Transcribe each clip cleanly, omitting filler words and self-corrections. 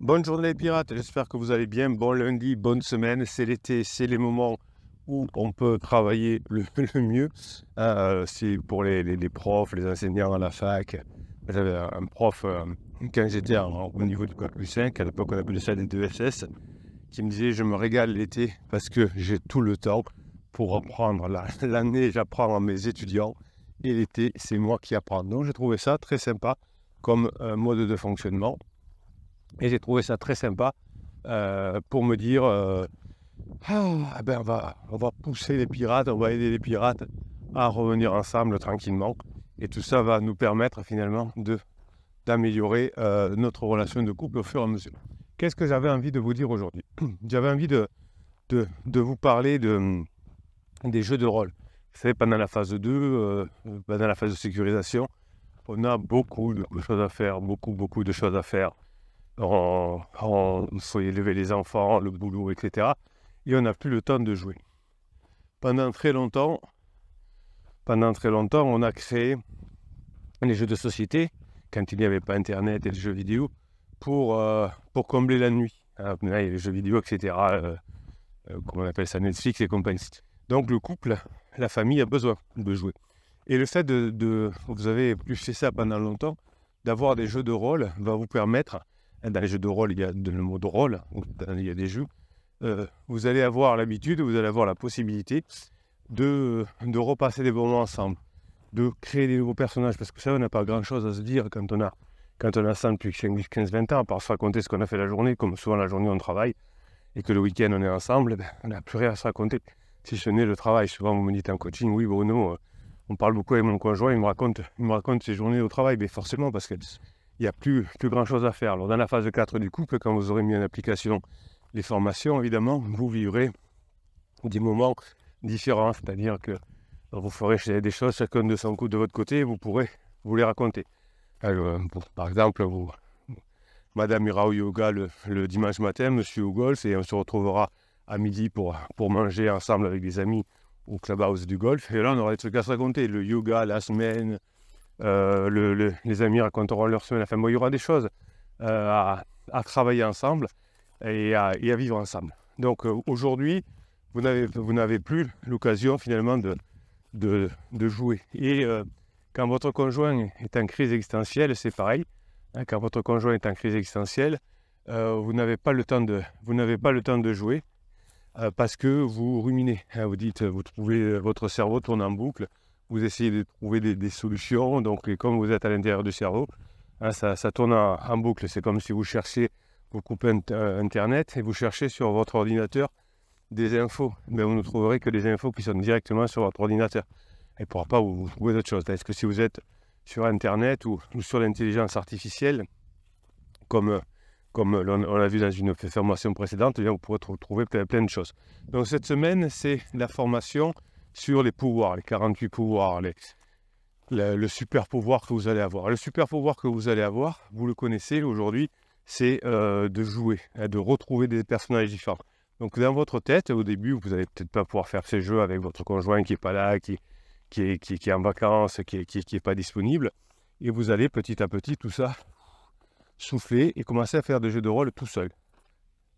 Bonne journée les pirates, j'espère que vous allez bien. Bon lundi, bonne semaine. C'est l'été, c'est les moments où on peut travailler le, le mieux. C'est pour les profs, les enseignants à la fac. J'avais un prof quand j'étais au niveau du Bac plus 5, à l'époque on appelait ça des 2SS, qui me disait je me régale l'été parce que j'ai tout le temps pour apprendre. L'année, j'apprends à mes étudiants et l'été, c'est moi qui apprends. Donc j'ai trouvé ça très sympa comme mode de fonctionnement. Et j'ai trouvé ça très sympa pour me dire ah, ben on va pousser les pirates, on va aider les pirates à revenir ensemble tranquillement. Et tout ça va nous permettre finalement d'améliorer notre relation de couple au fur et à mesure. Qu'est-ce que j'avais envie de vous dire aujourd'hui? J'avais envie de vous parler des jeux de rôle. Vous savez, pendant la phase 2, pendant la phase de sécurisation, on a beaucoup de choses à faire, beaucoup de choses à faire. Il faut élever les enfants, le boulot, etc. Et on n'a plus le temps de jouer. Pendant très longtemps, on a créé les jeux de société, quand il n'y avait pas Internet et les jeux vidéo, pour combler la nuit. Maintenant, il y a les jeux vidéo, etc. Comment on appelle ça, Netflix et compagnie. Donc le couple, la famille a besoin de jouer. Et le fait vous avez plus fait ça pendant longtemps, d'avoir des jeux de rôle va vous permettre, dans les jeux de rôle, il y a le mode rôle, il y a des jeux, vous allez avoir l'habitude, vous allez avoir la possibilité de repasser des moments ensemble, de créer des nouveaux personnages, parce que ça, on n'a pas grand-chose à se dire quand on a ça depuis 15-20 ans, à part se raconter ce qu'on a fait la journée, comme souvent la journée on travaille, et que le week-end on est ensemble, on n'a plus rien à se raconter, si ce n'est le travail. Souvent vous me dites en coaching, oui Bruno, on parle beaucoup avec mon conjoint, il me raconte ses journées au travail, mais forcément parce qu'il n'y a plus grand chose à faire. Alors dans la phase 4 du couple, quand vous aurez mis en application les formations, évidemment, vous vivrez des moments différents, c'est-à-dire que vous ferez des choses chacun de son coup de votre côté et vous pourrez vous les raconter. Alors, par exemple, Madame ira au yoga le dimanche matin, monsieur au golf, et on se retrouvera à midi pour manger ensemble avec des amis au clubhouse du golf. Et là, on aura des trucs à se raconter. Le yoga, la semaine, les amis raconteront leur semaine. Enfin, bon, il y aura des choses à travailler ensemble et à vivre ensemble. Donc aujourd'hui, vous n'avez plus l'occasion finalement de jouer. Et quand votre conjoint est en crise existentielle, c'est pareil. Hein, quand votre conjoint est en crise existentielle, vous n'avez pas le temps de jouer parce que vous ruminez. Hein, vous dites, vous trouvez, votre cerveau tourne en boucle, vous essayez de trouver des solutions. Donc, et comme vous êtes à l'intérieur du cerveau, hein, ça tourne en boucle. C'est comme si vous cherchiez, vous coupez Internet et vous cherchez sur votre ordinateur des infos. Mais vous ne trouverez que des infos qui sont directement sur votre ordinateur. Il ne pourra pas vous trouver d'autres choses. Est-ce que si vous êtes sur Internet ou sur l'intelligence artificielle, comme on l'a vu dans une formation précédente, eh bien, vous pourrez trouver plein de choses. Donc cette semaine, c'est la formation sur les pouvoirs, les 48 pouvoirs, le super pouvoir que vous allez avoir. Le super pouvoir que vous allez avoir, vous le connaissez aujourd'hui, c'est de jouer, hein, de retrouver des personnages différents. Donc dans votre tête, au début, vous n'allez peut-être pas pouvoir faire ces jeux avec votre conjoint qui n'est pas là, qui est en vacances, qui est pas disponible. Et vous allez petit à petit tout ça souffler et commencer à faire des jeux de rôle tout seul.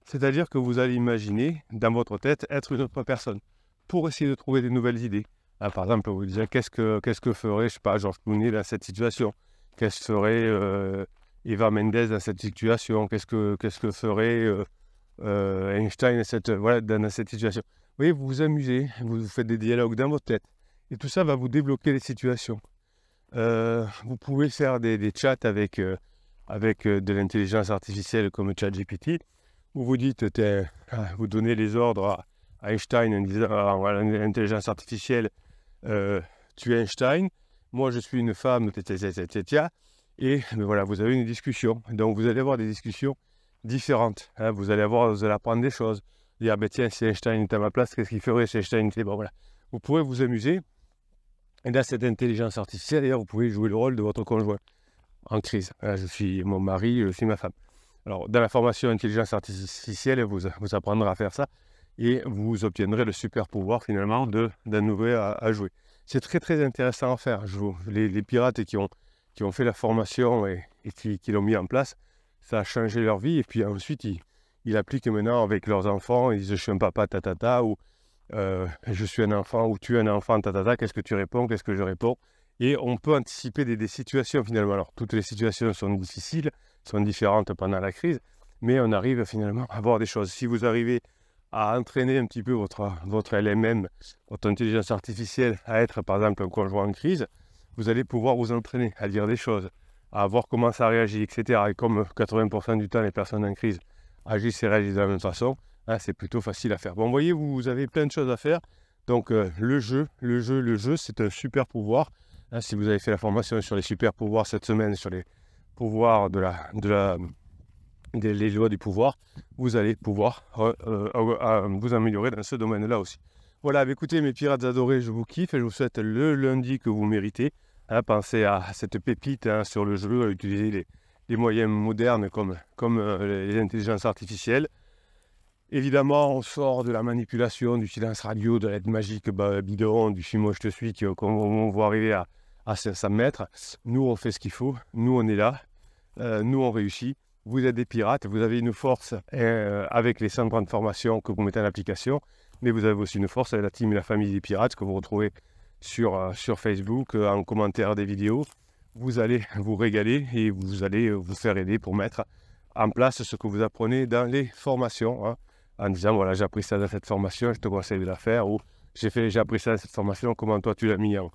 C'est-à-dire que vous allez imaginer dans votre tête être une autre personne pour essayer de trouver des nouvelles idées. Ah, par exemple, vous disiez qu'est-ce que ferait, je sais pas, Georges Clooney dans cette situation? Qu'est-ce que ferait Eva Mendes dans cette situation? Qu'est-ce que ferait Einstein dans cette situation? Vous voyez, vous vous amusez, vous faites des dialogues dans votre tête. Et tout ça va vous débloquer les situations. Vous pouvez faire des chats avec de l'intelligence artificielle comme ChatGPT, où vous dites, vous donnez les ordres à Einstein en disant à l'intelligence artificielle, tu es Einstein, moi je suis une femme, et voilà, vous avez une discussion. Donc vous allez avoir des discussions différentes. Hein, vous allez apprendre des choses. Dire, tiens, si Einstein était à ma place, qu'est-ce qu'il ferait si Einstein était... Bon, voilà. Vous pourrez vous amuser. Et dans cette intelligence artificielle, d'ailleurs, vous pouvez jouer le rôle de votre conjoint en crise. Je suis mon mari, je suis ma femme. Alors, dans la formation intelligence artificielle, vous apprendrez à faire ça et vous obtiendrez le super pouvoir finalement d'un nouvel à jouer. C'est très très intéressant à faire. Les pirates qui ont fait la formation et qui l'ont mis en place, ça a changé leur vie. Et puis ensuite, ils appliquent maintenant avec leurs enfants. Ils disent, je suis un papa, tatata, ou je suis un enfant, ou tu es un enfant, tatata, qu'est-ce que tu réponds, qu'est-ce que je réponds. Et on peut anticiper des situations finalement. Alors, toutes les situations sont difficiles, sont différentes pendant la crise, mais on arrive finalement à voir des choses. Si vous arrivez à entraîner un petit peu votre LMM, votre intelligence artificielle, à être par exemple un conjoint en crise, vous allez pouvoir vous entraîner à dire des choses, à voir comment ça réagit, etc. Et comme 80% du temps, les personnes en crise agissent et réagissent de la même façon, hein, c'est plutôt facile à faire. Bon, vous voyez, vous avez plein de choses à faire. Donc, le jeu, c'est un super pouvoir. Hein, si vous avez fait la formation sur les super pouvoirs cette semaine, sur les pouvoirs les lois du pouvoir, vous allez pouvoir vous améliorer dans ce domaine-là aussi. Voilà, écoutez mes pirates adorés, je vous kiffe et je vous souhaite le lundi que vous méritez. Hein, pensez à cette pépite, hein, sur le jeu, à utiliser les moyens modernes comme les intelligences artificielles. Évidemment, on sort de la manipulation, du silence radio, de l'aide magique bidon, du suis-moi je te suis, qu'on va arriver à 500 mètres. Nous, on fait ce qu'il faut, nous, on est là, nous, on réussit. Vous êtes des pirates, vous avez une force avec les centres de formation que vous mettez en application, mais vous avez aussi une force avec la team et la famille des pirates que vous retrouvez sur Facebook, en commentaire des vidéos. Vous allez vous régaler et vous allez vous faire aider pour mettre en place ce que vous apprenez dans les formations, hein, en disant voilà, j'ai appris ça dans cette formation, je te conseille de la faire, ou j'ai appris ça dans cette formation, comment toi tu l'as mis en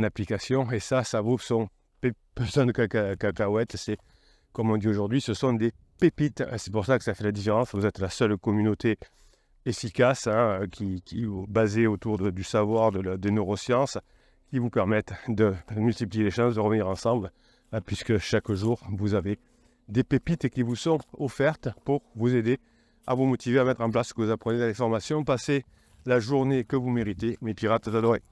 application. Et ça vaut son pesant de cacahuètes. C'est, comme on dit aujourd'hui, ce sont des pépites. C'est pour ça que ça fait la différence. Vous êtes la seule communauté efficace, hein, qui basée autour du savoir des neurosciences, qui vous permettent de multiplier les chances de revenir ensemble, hein, puisque chaque jour, vous avez des pépites qui vous sont offertes pour vous aider à vous motiver à mettre en place ce que vous apprenez dans les formations. Passez la journée que vous méritez, mes pirates adorés.